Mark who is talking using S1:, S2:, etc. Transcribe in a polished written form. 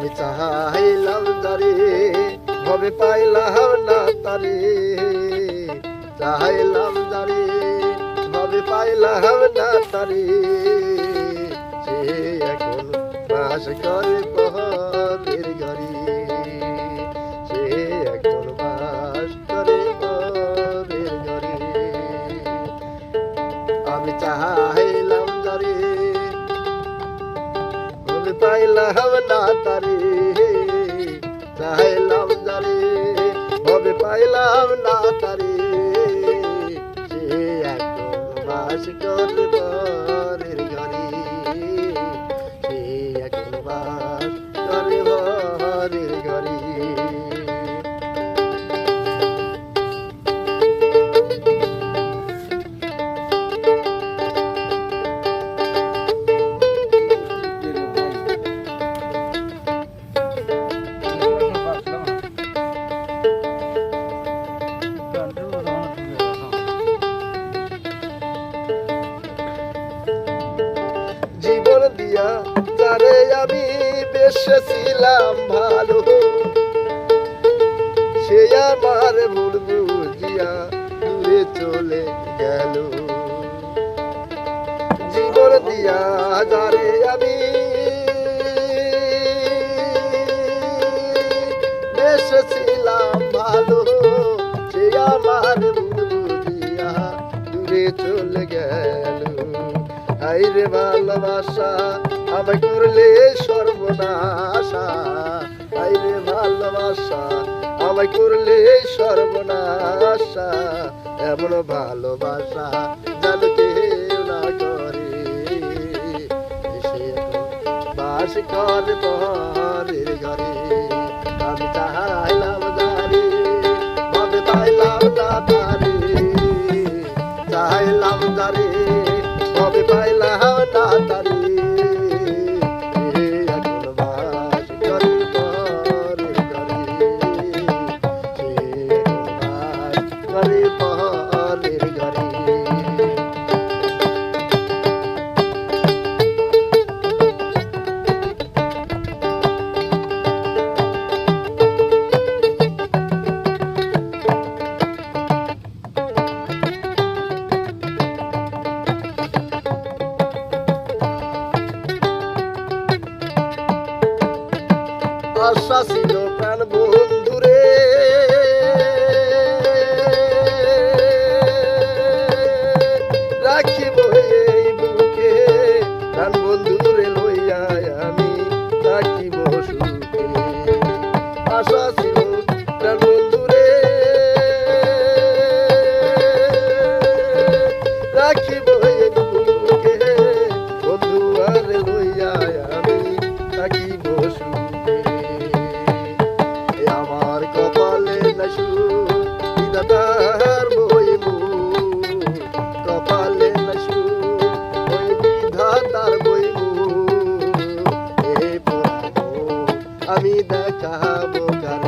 S1: আমি চাইলাম যারে ভবে পাইলাম না তারে, চাইলাম যারে ভবে পাইলাম না তারে, সে এখন বাস করে পথের ঘরে, সে এখন বাস করে পথের ঘরে। আমি চাইলাম যারে ভবে পাইলাম না তারে, চাইলাম যারে ভবে পাইলাম না তারে, সে এখন বাস করে পরের ঘরে, সে এখন বাস করে পরের ঘরে। জীবন দিয়া যারে আমি বেসেছিলাম ভালো, সে আমার ভুল বুঝিয়া দূরে চলে গেল। জীবন দিয়া যারে আমি বেসেছিলাম ভালো, সে আমার ভুল বুঝিয়া দূরে চলে গেল। আইরে ভালোবাসা আমায় করলে সর্বনাশা, আইরে ভালোবাসা আমায় করলে সর্বনাশা, এমন ভালোবাসা যেন কেউ না করে, সে বাস করে পরের ঘরে। আমি চাইলাম যারে ভবে পাইলাম না তারে, চাইলাম যারে ভবে পাইলাম না তারে, সে এখন বাস করে পরের ঘরে, সে এখন বাস করে পরের ঘরে। আশা ছিল প্রাণ বন্ধুরে, রাখিব এই বুকে, প্রাণ বন্ধুরে লইয়া আমি থাকিব সুখে। আশা ছিল প্রাণ বন্ধুরে, রাখিব এই বুকে, বন্ধু আর লইয়া আমি থাকিব সুখে। আমার কপালে নাশু বিধাতার বইমু, কপালে নাশু ওই বিধাতার বইমু, এ পরানো আমি দেখাবো কার